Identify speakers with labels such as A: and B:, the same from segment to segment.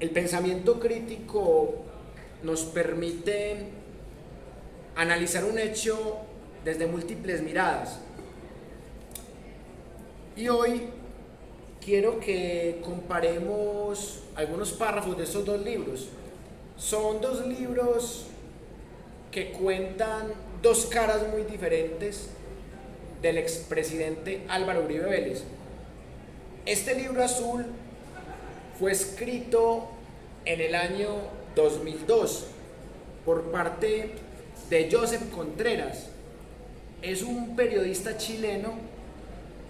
A: El pensamiento crítico nos permite analizar un hecho desde múltiples miradas. Y hoy quiero que comparemos algunos párrafos de estos dos libros. Son dos libros que cuentan dos caras muy diferentes del expresidente Álvaro Uribe Vélez. Este libro azul fue escrito en el año 2002 por parte de Joseph Contreras. Es un periodista chileno,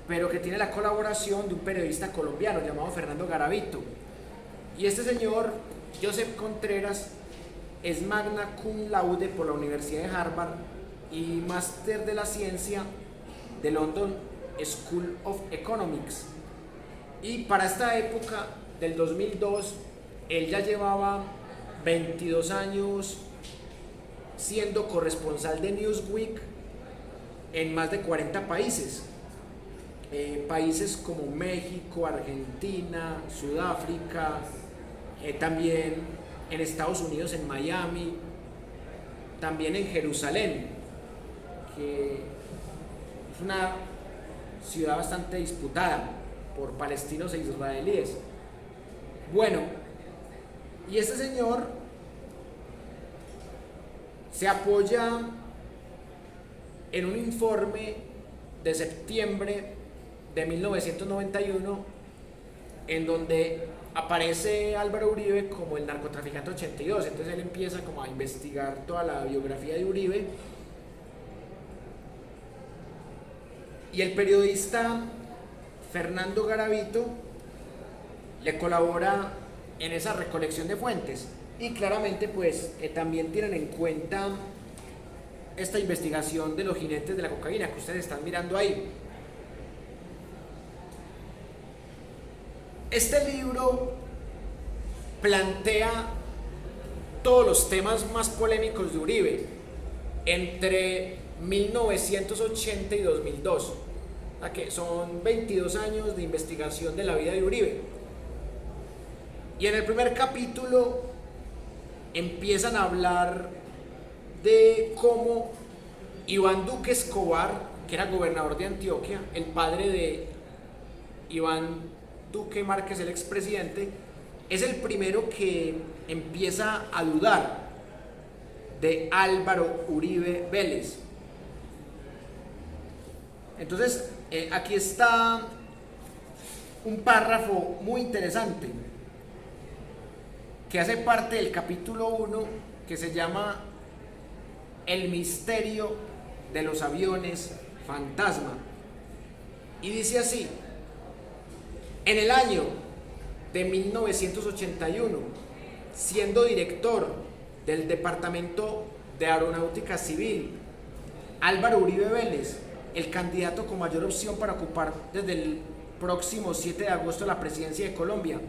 A: pero que tiene la colaboración de un periodista colombiano llamado Fernando Garavito. Y este señor, Joseph Contreras, es magna cum laude por la Universidad de Harvard y máster de la ciencia de London School of Economics. Y para esta época del 2002, él ya llevaba 22 años siendo corresponsal de Newsweek en más de 40 países. Países como México, Argentina, Sudáfrica, también en Estados Unidos, en Miami, también en Jerusalén, que es una ciudad bastante disputada por palestinos e israelíes. Bueno, y este señor se apoya en un informe de septiembre de 1991 en donde aparece Álvaro Uribe como el narcotraficante 82. Entonces él empieza como a investigar toda la biografía de Uribe, y el periodista Fernando Garavito le colabora en esa recolección de fuentes, y claramente pues también tienen en cuenta esta investigación de los jinetes de la cocaína que ustedes están mirando ahí. Este libro plantea todos los temas más polémicos de Uribe entre 1980 y 2002, que son 22 años de investigación de la vida de Uribe. Y en el primer capítulo empiezan a hablar de cómo Iván Duque Escobar, que era gobernador de Antioquia, el padre de Iván Duque Márquez, el expresidente, es el primero que empieza a dudar de Álvaro Uribe Vélez. Entonces, aquí está un párrafo muy interesante que hace parte del capítulo 1, que se llama El misterio de los aviones fantasma. Y dice así: en el año de 1981, siendo director del Departamento de Aeronáutica Civil, Álvaro Uribe Vélez, el candidato con mayor opción para ocupar desde el próximo 7 de agosto la presidencia de Colombia,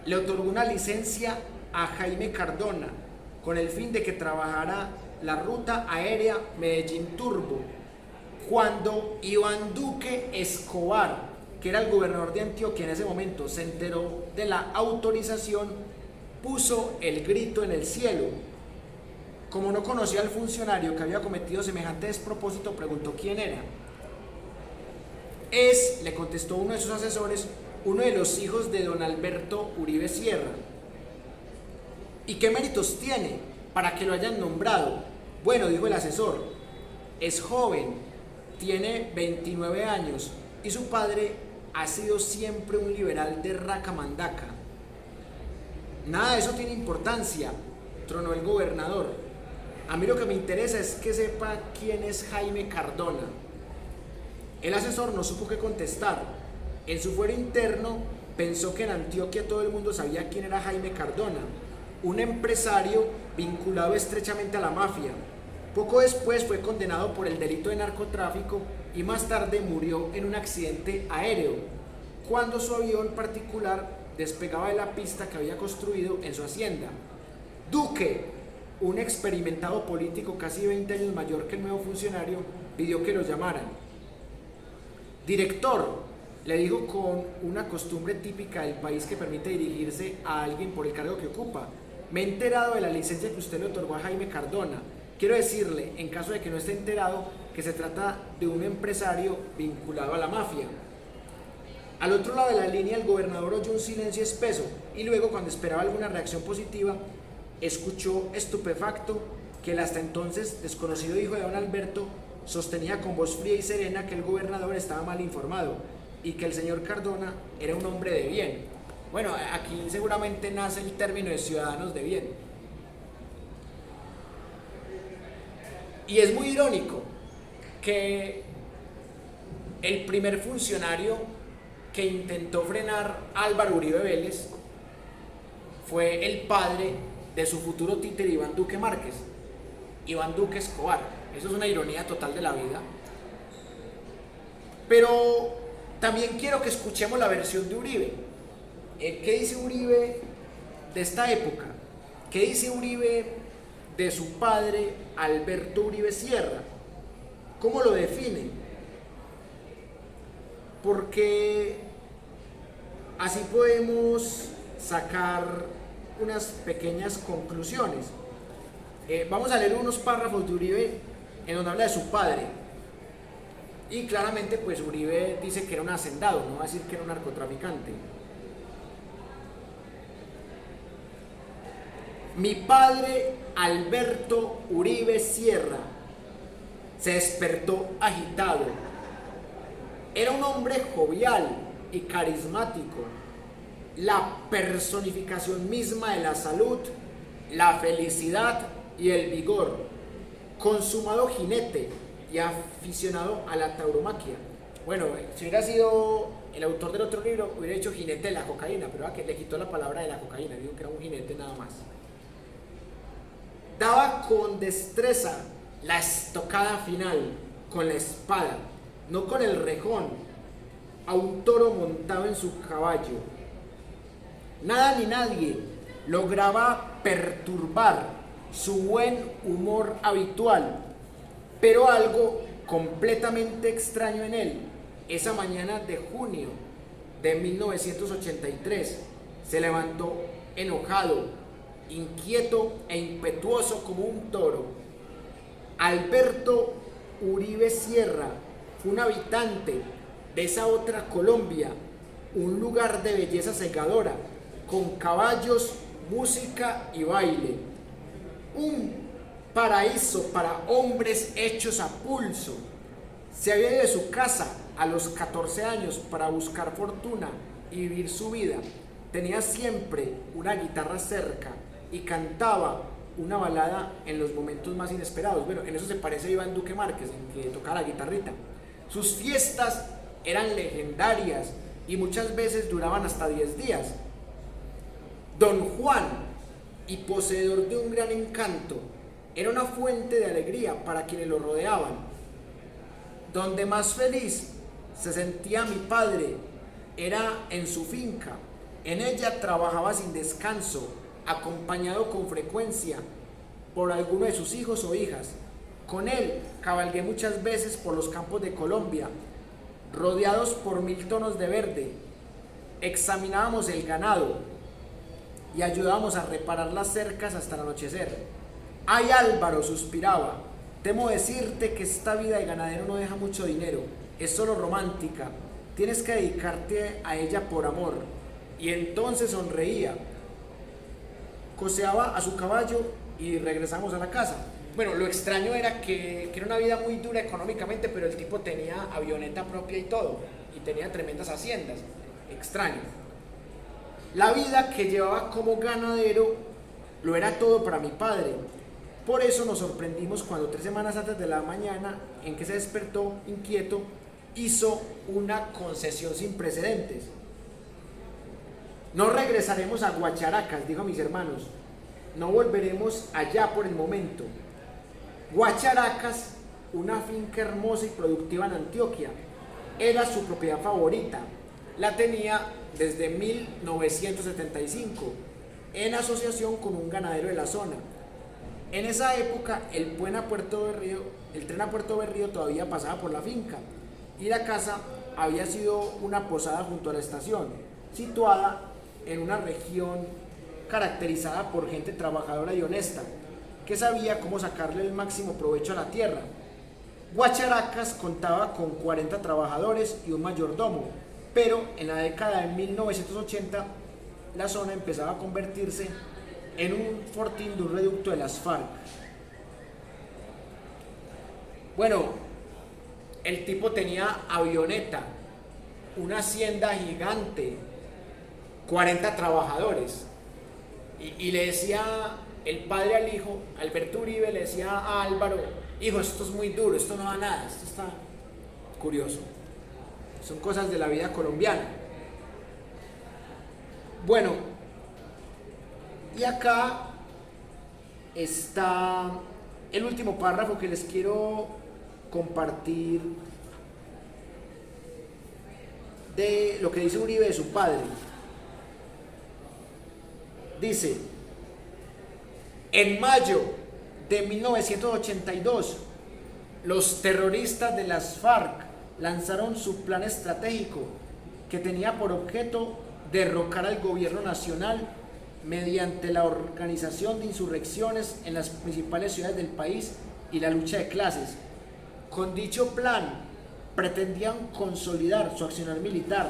A: le otorgó una licencia a Jaime Cardona con el fin de que trabajara la ruta aérea Medellín-Turbo. Cuando Iván Duque Escobar, que era el gobernador de Antioquia en ese momento, se enteró de la autorización, puso el grito en el cielo. Como no conocía al funcionario que había cometido semejante despropósito, preguntó quién era. Le contestó uno de sus asesores, uno de los hijos de don Alberto Uribe Sierra. ¿Y qué méritos tiene para que lo hayan nombrado? Bueno, dijo el asesor, es joven, tiene 29 años y su padre ha sido siempre un liberal de raca mandaca. Nada de eso tiene importancia, tronó el gobernador. A mí lo que me interesa es que sepa quién es Jaime Cardona. El asesor no supo qué contestar. En su fuero interno pensó que en Antioquia todo el mundo sabía quién era Jaime Cardona, un empresario vinculado estrechamente a la mafia. Poco después fue condenado por el delito de narcotráfico y más tarde murió en un accidente aéreo, cuando su avión particular despegaba de la pista que había construido en su hacienda. Duque, un experimentado político casi 20 años mayor que el nuevo funcionario, pidió que lo llamaran. Director, Le dijo con una costumbre típica del país que permite dirigirse a alguien por el cargo que ocupa: me he enterado de la licencia que usted le otorgó a Jaime Cardona. Quiero decirle, en caso de que no esté enterado, que se trata de un empresario vinculado a la mafia. Al otro lado de la línea, el gobernador oyó un silencio espeso y luego, cuando esperaba alguna reacción positiva, escuchó estupefacto que el hasta entonces desconocido hijo de don Alberto sostenía con voz fría y serena que el gobernador estaba mal informado y que el señor Cardona era un hombre de bien. Bueno, aquí seguramente nace el término de ciudadanos de bien. Y es muy irónico que el primer funcionario que intentó frenar a Álvaro Uribe Vélez fue el padre de su futuro títere Iván Duque Márquez, Iván Duque Escobar. Eso es una ironía total de la vida. Pero también quiero que escuchemos la versión de Uribe. ¿Qué dice Uribe de esta época? ¿Qué dice Uribe de su padre Alberto Uribe Sierra? ¿Cómo lo define? Porque así podemos sacar unas pequeñas conclusiones. Vamos a leer unos párrafos de Uribe en donde habla de su padre. Y claramente pues Uribe dice que era un hacendado, no va a decir que era un narcotraficante. Mi padre Alberto Uribe Sierra se despertó agitado. Era un hombre jovial y carismático, la personificación misma de la salud, la felicidad y el vigor, consumado jinete y aficionado a la tauromaquia. Bueno, si hubiera sido el autor del otro libro, hubiera dicho jinete de la cocaína, pero que le quitó la palabra de la cocaína, dijo que era un jinete nada más. Daba con destreza la estocada final con la espada, no con el rejón, a un toro montado en su caballo. Nada ni nadie lograba perturbar su buen humor habitual, pero algo completamente extraño en él. Esa mañana de junio de 1983 se levantó enojado, inquieto e impetuoso como un toro. Alberto Uribe Sierra fue un habitante de esa otra Colombia, un lugar de belleza cegadora, con caballos, música y baile. Un paraíso para hombres hechos a pulso. Se había ido de su casa a los 14 años para buscar fortuna y vivir su vida. Tenía siempre una guitarra cerca y cantaba una balada en los momentos más inesperados. Bueno, en eso se parece a Iván Duque Márquez, en que tocaba la guitarrita. Sus fiestas eran legendarias y muchas veces duraban hasta 10 días. Don Juan, y poseedor de un gran encanto, era una fuente de alegría para quienes lo rodeaban. Donde más feliz se sentía mi padre era en su finca. En ella trabajaba sin descanso, acompañado con frecuencia por alguno de sus hijos o hijas. Con él cabalgué muchas veces por los campos de Colombia, rodeados por 1000 tonos de verde. Examinábamos el ganado y ayudábamos a reparar las cercas hasta el anochecer. ¡Ay, Álvaro!, suspiraba. Temo decirte que esta vida de ganadero no deja mucho dinero, es solo romántica. Tienes que dedicarte a ella por amor. Y entonces sonreía. Coseaba a su caballo y regresamos a la casa. Bueno, lo extraño era que era una vida muy dura económicamente, pero el tipo tenía avioneta propia y todo, y tenía tremendas haciendas. Extraño. La vida que llevaba como ganadero lo era todo para mi padre. Por eso nos sorprendimos cuando 3 semanas antes de la mañana en que se despertó inquieto, hizo una concesión sin precedentes. No regresaremos a Guacharacas, dijo a mis hermanos. No volveremos allá por el momento. Guacharacas, una finca hermosa y productiva en Antioquia, era su propiedad favorita. La tenía desde 1975, en asociación con un ganadero de la zona. En esa época, el tren a Puerto Berrío todavía pasaba por la finca, y la casa había sido una posada junto a la estación, situada en una región caracterizada por gente trabajadora y honesta, que sabía cómo sacarle el máximo provecho a la tierra. Guacharacas contaba con 40 trabajadores y un mayordomo, pero en la década de 1980 la zona empezaba a convertirse en un fortín de un reducto de las FARC. Bueno, el tipo tenía avioneta, una hacienda gigante, 40 trabajadores, y le decía el padre al hijo, Alberto Uribe, le decía a Álvaro: hijo, esto es muy duro, esto no da nada, esto está curioso. Son cosas de la vida colombiana. Bueno, y acá está el último párrafo que les quiero compartir de lo que dice Uribe de su padre. Dice: en mayo de 1982, los terroristas de las FARC lanzaron su plan estratégico que tenía por objeto derrocar al gobierno nacional mediante la organización de insurrecciones en las principales ciudades del país y la lucha de clases. Con dicho plan pretendían consolidar su accionar militar,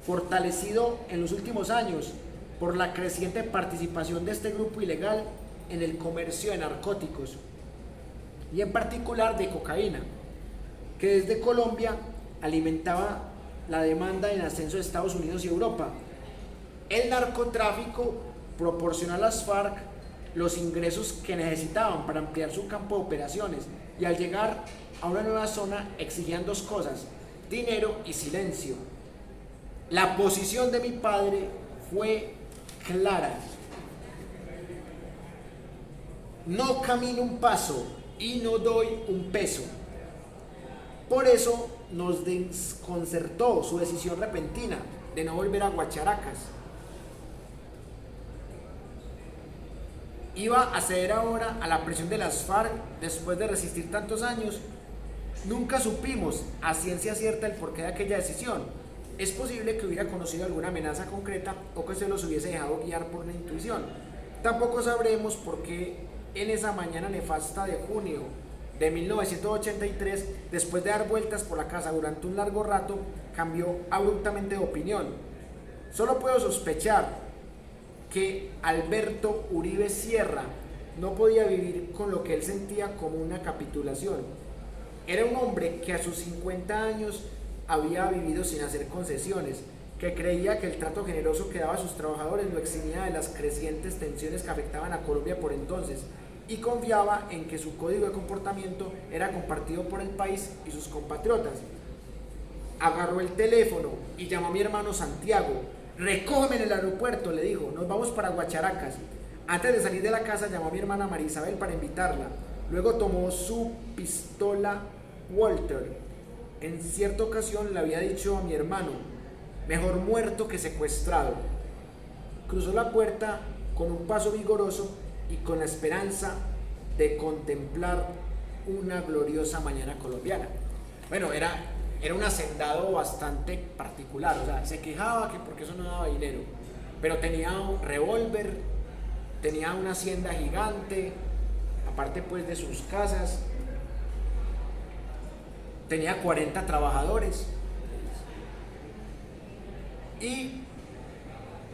A: fortalecido en los últimos años por la creciente participación de este grupo ilegal en el comercio de narcóticos y en particular de cocaína, que desde Colombia alimentaba la demanda en ascenso de Estados Unidos y Europa. El narcotráfico proporcionó a las FARC los ingresos que necesitaban para ampliar su campo de operaciones, y al llegar a una nueva zona exigían dos cosas: dinero y silencio. La posición de mi padre fue clara: no camino un paso y no doy un peso. Por eso nos desconcertó su decisión repentina de no volver a Guacharacas. Iba a ceder ahora a la presión de las FARC después de resistir tantos años. Nunca supimos a ciencia cierta el porqué de aquella decisión. Es posible que hubiera conocido alguna amenaza concreta o que se los hubiese dejado guiar por una intuición. Tampoco sabremos por qué en esa mañana nefasta de junio de 1983, después de dar vueltas por la casa durante un largo rato, cambió abruptamente de opinión. Solo puedo sospechar que Alberto Uribe Sierra no podía vivir con lo que él sentía como una capitulación. Era un hombre que a sus 50 años había vivido sin hacer concesiones, que creía que el trato generoso que daba a sus trabajadores lo eximía de las crecientes tensiones que afectaban a Colombia por entonces, y confiaba en que su código de comportamiento era compartido por el país y sus compatriotas. Agarró el teléfono y llamó a mi hermano Santiago. Recógeme en el aeropuerto, le dijo, nos vamos para Guacharacas. Antes de salir de la casa llamó a mi hermana María Isabel para invitarla. Luego tomó su pistola Walter. En cierta ocasión le había dicho a mi hermano: mejor muerto que secuestrado. Cruzó la puerta con un paso vigoroso y con la esperanza de contemplar una gloriosa mañana colombiana. Bueno, era un hacendado bastante particular, o sea, se quejaba que porque eso no daba dinero, pero tenía un revólver, tenía una hacienda gigante, aparte pues de sus casas, tenía 40 trabajadores, y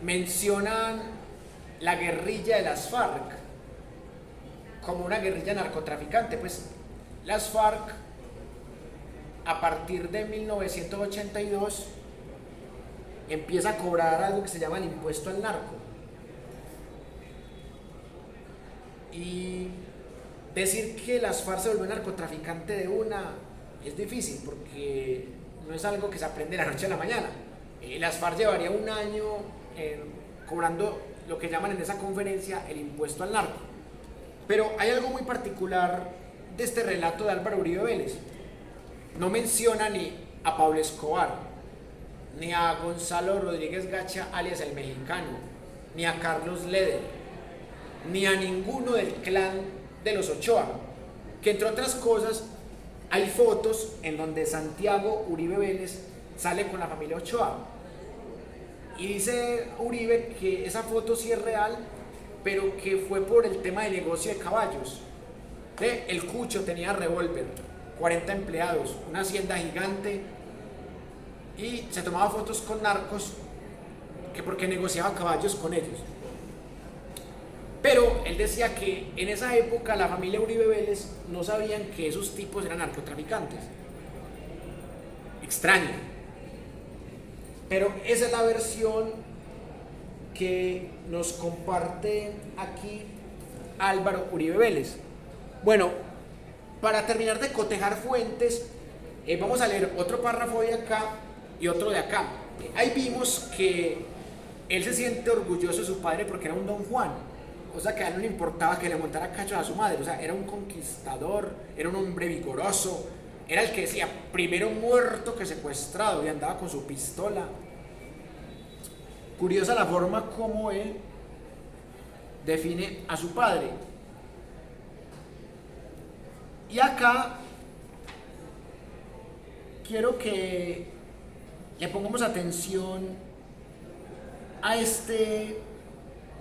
A: mencionan la guerrilla de las FARC como una guerrilla narcotraficante. Pues las FARC, a partir de 1982, empieza a cobrar algo que se llama el impuesto al narco. Y decir que las FARC se volvió narcotraficante de una es difícil, porque no es algo que se aprende de la noche a la mañana. Las FARC llevaría un año cobrando lo que llaman en esa conferencia el impuesto al narco. Pero hay algo muy particular de este relato de Álvaro Uribe Vélez. No menciona ni a Pablo Escobar, ni a Gonzalo Rodríguez Gacha, alias el Mexicano, ni a Carlos Leder, ni a ninguno del clan de los Ochoa, que entre otras cosas hay fotos en donde Santiago Uribe Vélez sale con la familia Ochoa. Y dice Uribe que esa foto sí es real, pero que fue por el tema de negocio de caballos. El Cucho tenía revólver, 40 empleados, una hacienda gigante, y se tomaba fotos con narcos que porque negociaba caballos con ellos. Pero él decía que en esa época la familia Uribe Vélez no sabían que esos tipos eran narcotraficantes. Extraño. Pero esa es la versión que nos comparte aquí Álvaro Uribe Vélez. Bueno, para terminar de cotejar fuentes, vamos a leer otro párrafo de acá y otro de acá. Ahí vimos que él se siente orgulloso de su padre porque era un don Juan. O sea, que a él no le importaba que le montara cachos a su madre. O sea, era un conquistador, era un hombre vigoroso. Era el que decía, primero muerto que secuestrado, y andaba con su pistola. Curiosa la forma como él define a su padre. Y acá quiero que le pongamos atención a este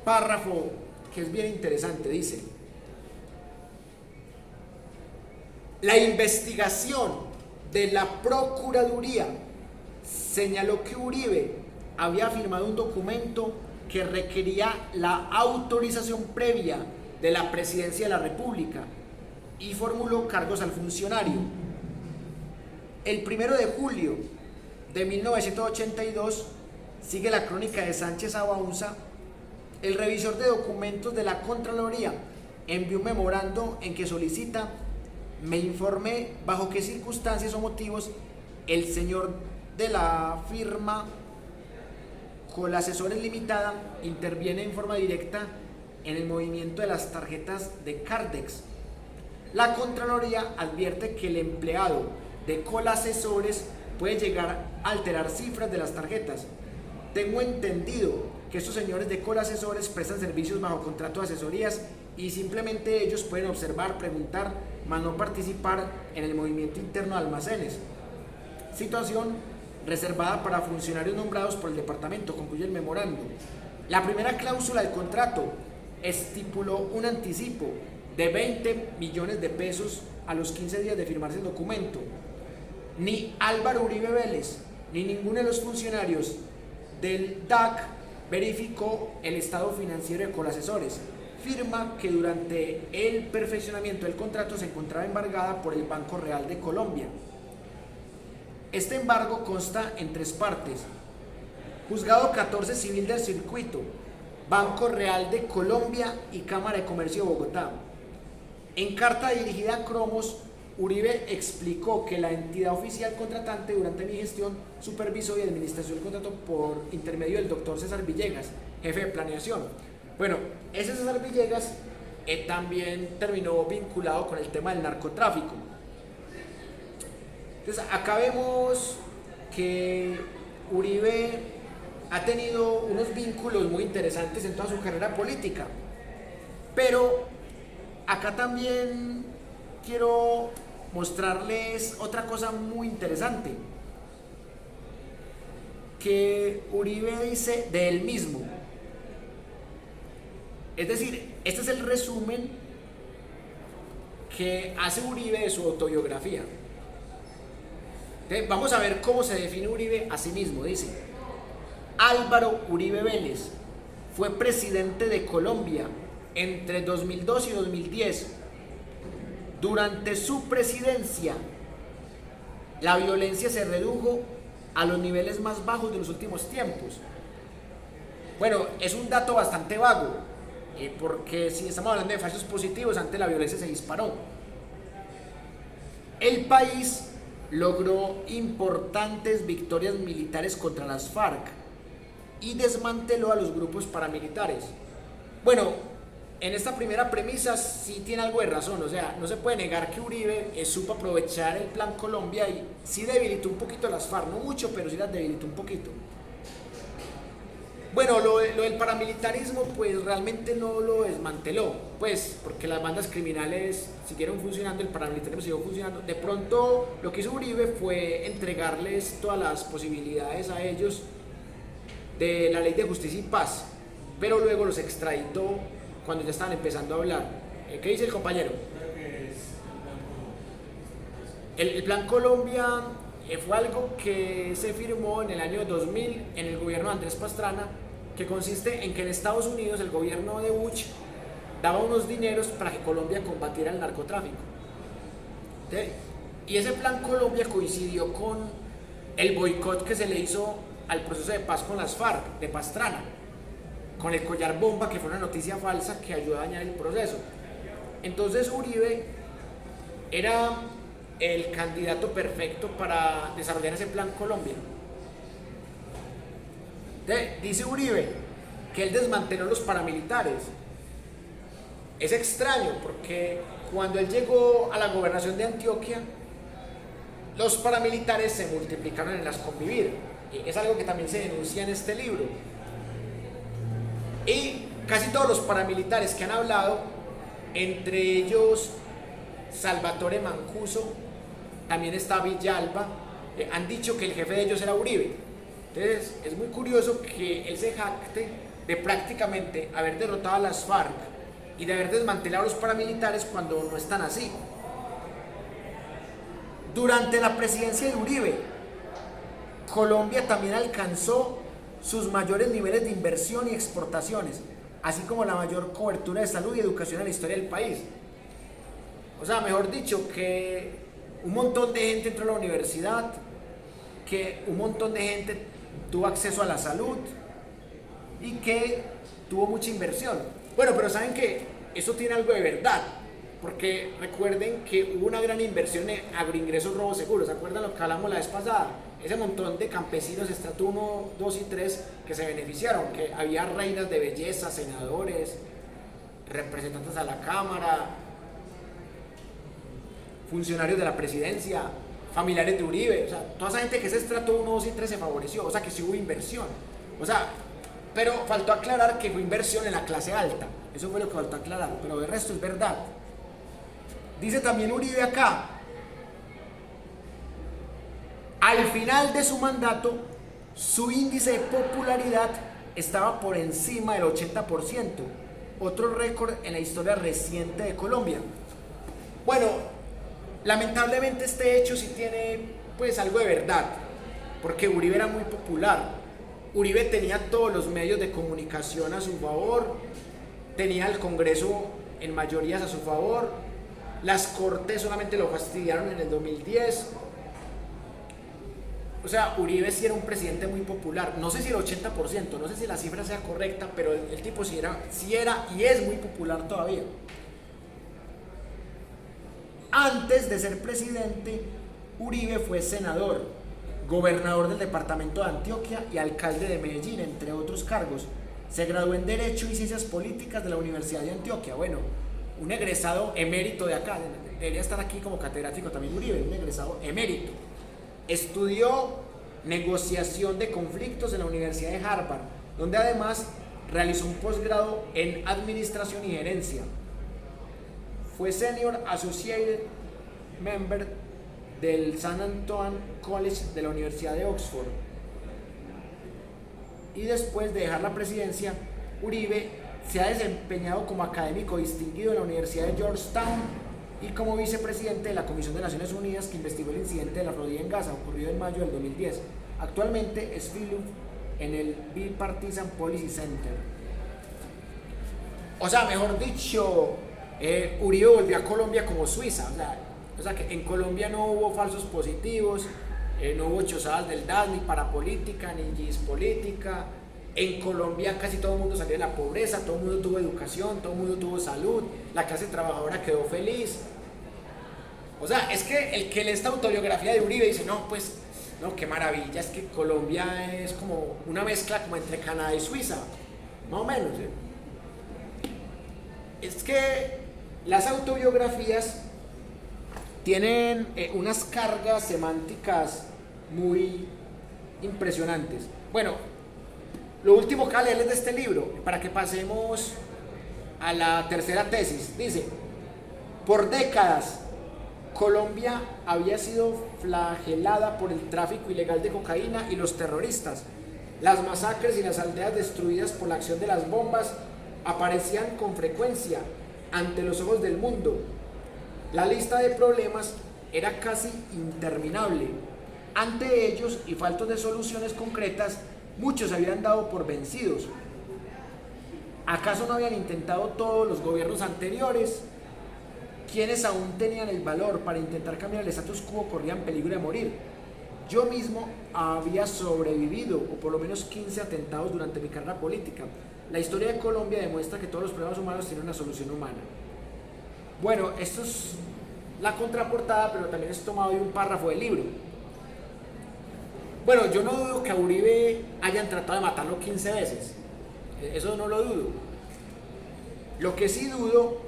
A: párrafo que es bien interesante. Dice: la investigación de la Procuraduría señaló que Uribe había firmado un documento que requería la autorización previa de la Presidencia de la República y formuló cargos al funcionario. El 1 de julio de 1982, sigue la crónica de Sánchez Abaunza, el revisor de documentos de la Contraloría envió un memorando en que solicita: me informe bajo qué circunstancias o motivos el señor de la firma Colasesores Limitada interviene en forma directa en el movimiento de las tarjetas de Cardex. La Contraloría advierte que el empleado de Colasesores puede llegar a alterar cifras de las tarjetas. Tengo entendido que estos señores de Colasesores prestan servicios bajo contrato de asesorías y simplemente ellos pueden observar, preguntar, mas no participar en el movimiento interno de almacenes. Situación reservada para funcionarios nombrados por el departamento, concluye el memorando. La primera cláusula del contrato estipuló un anticipo de 20 millones de pesos a los 15 días de firmarse el documento. Ni Álvaro Uribe Vélez ni ninguno de los funcionarios del DAC verificó el estado financiero de Colasesores. Firma que durante el perfeccionamiento del contrato se encontraba embargada por el Banco Real de Colombia. Este embargo consta en 3 partes: Juzgado 14 Civil del Circuito, Banco Real de Colombia y Cámara de Comercio de Bogotá. En carta dirigida a Cromos, Uribe explicó que la entidad oficial contratante durante mi gestión supervisó y administración del contrato por intermedio del doctor César Villegas, jefe de planeación. Bueno, ese César Villegas también terminó vinculado con el tema del narcotráfico. Entonces acá vemos que Uribe ha tenido unos vínculos muy interesantes en toda su carrera política, pero acá también quiero mostrarles otra cosa muy interesante que Uribe dice de él mismo. Es decir, este es el resumen que hace Uribe de su autobiografía. Entonces, vamos a ver cómo se define Uribe a sí mismo. Dice: Álvaro Uribe Vélez fue presidente de Colombia entre 2002 y 2010. Durante su presidencia, la violencia se redujo a los niveles más bajos de los últimos tiempos. Bueno, es un dato bastante vago, porque si estamos hablando de falsos positivos, antes la violencia se disparó. El país logró importantes victorias militares contra las FARC y desmanteló a los grupos paramilitares. Bueno, en esta primera premisa sí tiene algo de razón, o sea, no se puede negar que Uribe supo aprovechar el Plan Colombia y sí debilitó un poquito a las FARC, no mucho, pero sí las debilitó un poquito. Bueno, lo del paramilitarismo pues realmente no lo desmanteló, pues porque las bandas criminales siguieron funcionando, el paramilitarismo siguió funcionando. De pronto lo que hizo Uribe fue entregarles todas las posibilidades a ellos de la ley de justicia y paz, pero luego los extraditó cuando ya estaban empezando a hablar. ¿Qué dice el compañero? El Plan Colombia fue algo que se firmó en el año 2000 en el gobierno de Andrés Pastrana, que consiste en que en Estados Unidos el gobierno de Bush daba unos dineros para que Colombia combatiera el narcotráfico. Y ese Plan Colombia coincidió con el boicot que se le hizo al proceso de paz con las FARC de Pastrana, con el collar bomba, que fue una noticia falsa que ayudó a dañar el proceso. Entonces Uribe era el candidato perfecto para desarrollar ese Plan Colombia. Dice Uribe que él desmanteló los paramilitares. Es extraño porque cuando él llegó a la gobernación de Antioquia, los paramilitares se multiplicaron en las convivir. Es algo que también se denuncia en este libro. Y casi todos los paramilitares que han hablado, entre ellos Salvatore Mancuso, también está Villalba, han dicho que el jefe de ellos era Uribe. Entonces es muy curioso que él se jacte de prácticamente haber derrotado a las FARC y de haber desmantelado a los paramilitares cuando no están así. Durante la presidencia de Uribe, Colombia también alcanzó sus mayores niveles de inversión y exportaciones, así como la mayor cobertura de salud y educación en la historia del país. O sea, mejor dicho, que un montón de gente entró a la universidad, que un montón de gente tuvo acceso a la salud y que tuvo mucha inversión. Bueno, pero saben que eso tiene algo de verdad, porque recuerden que hubo una gran inversión en agroingresos robo seguro. ¿Se acuerdan lo que hablamos la vez pasada? Ese montón de campesinos estrato 1, 2 y 3 que se beneficiaron, que había reinas de belleza, senadores, representantes a la Cámara, funcionarios de la presidencia, familiares de Uribe, o sea, toda esa gente que es estrato 1, 2 y 3 se favoreció, o sea, que sí hubo inversión, o sea, pero faltó aclarar que fue inversión en la clase alta, eso fue lo que faltó aclarar, pero el resto es verdad. Dice también Uribe acá, al final de su mandato, su índice de popularidad estaba por encima del 80%, otro récord en la historia reciente de Colombia. Bueno, lamentablemente este hecho sí tiene pues algo de verdad, porque Uribe era muy popular. Uribe tenía todos los medios de comunicación a su favor, tenía el Congreso en mayorías a su favor, las Cortes solamente lo fastidiaron en el 2010. O sea, Uribe sí era un presidente muy popular, no sé si el 80%, no sé si la cifra sea correcta, pero el tipo sí era y es muy popular todavía. Antes de ser presidente, Uribe fue senador, gobernador del departamento de Antioquia y alcalde de Medellín, entre otros cargos. Se graduó en Derecho y Ciencias Políticas de la Universidad de Antioquia. Bueno, un egresado emérito de acá, debería estar aquí como catedrático también Uribe, un egresado emérito. Estudió negociación de conflictos en la Universidad de Harvard, donde además realizó un posgrado en Administración y Gerencia. Fue Senior Associated Member del St. Antoine College de la Universidad de Oxford. Y después de dejar la presidencia, Uribe se ha desempeñado como académico distinguido en la Universidad de Georgetown y como vicepresidente de la Comisión de Naciones Unidas que investigó el incidente de la rodilla en Gaza ocurrido en mayo del 2010. Actualmente es fellow en el Bipartisan Policy Center. O sea, mejor dicho, Uribe volvió a Colombia como Suiza. O sea que en Colombia no hubo falsos positivos, no hubo chozadas del DAS, ni parapolítica, ni gispolítica. En Colombia casi todo el mundo salió de la pobreza, todo el mundo tuvo educación, todo el mundo tuvo salud, la clase trabajadora quedó feliz. O sea, es que el que lee esta autobiografía de Uribe dice, no, pues, no, qué maravilla, es que Colombia es como una mezcla como entre Canadá y Suiza, más o menos. Es que las autobiografías tienen unas cargas semánticas muy impresionantes. Bueno, Lo último que voy a leerles de este libro, para que pasemos a la tercera tesis. Dice: por décadas, Colombia había sido flagelada por el tráfico ilegal de cocaína y los terroristas. Las masacres y las aldeas destruidas por la acción de las bombas aparecían con frecuencia ante los ojos del mundo. La lista de problemas era casi interminable. Ante ellos y faltos de soluciones concretas, muchos se habían dado por vencidos. ¿Acaso no habían intentado todos los gobiernos anteriores? Quienes aún tenían el valor para intentar cambiar el status quo corrían peligro de morir. Yo mismo había sobrevivido, o por lo menos 15 atentados durante mi carrera política. La historia de Colombia demuestra que todos los problemas humanos tienen una solución humana. Bueno, esto es la contraportada, pero también es tomado de un párrafo del libro. Bueno, yo no dudo que a Uribe hayan tratado de matarlo 15 veces. Eso no lo dudo. Lo que sí dudo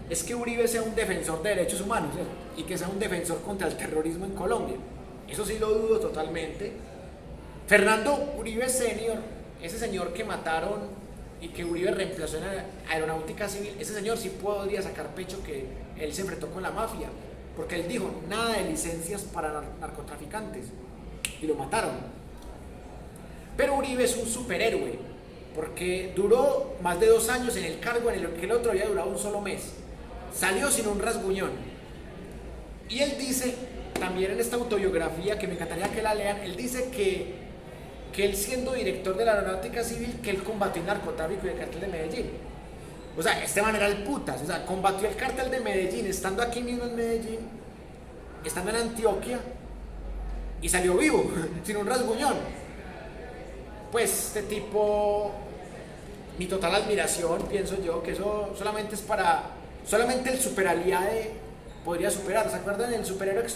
A: es que Uribe sea un defensor de derechos humanos, y que sea un defensor contra el terrorismo en Colombia. Eso sí lo dudo totalmente. Fernando Uribe Senior, ese señor que mataron y que Uribe reemplazó en la aeronáutica civil, ese señor sí podría sacar pecho que él se enfrentó con la mafia, porque él dijo nada de licencias para narcotraficantes, y lo mataron. Pero Uribe es un superhéroe, porque duró más de 2 años en el cargo en el que el otro había durado un solo mes. Salió sin un rasguñón. Y él dice, también en esta autobiografía, que me encantaría que la lean, él dice que él, siendo director de la aeronáutica civil, que él combatió el narcotráfico y el cartel de Medellín. O sea, este man era el putas, o sea, combatió el cartel de Medellín, estando aquí mismo en Medellín, estando en Antioquia, y salió vivo, sin un rasguñón. Pues este tipo, mi total admiración, pienso yo, que eso solamente es para, solamente el superaliade podría superar. ¿Se acuerdan del superhéroe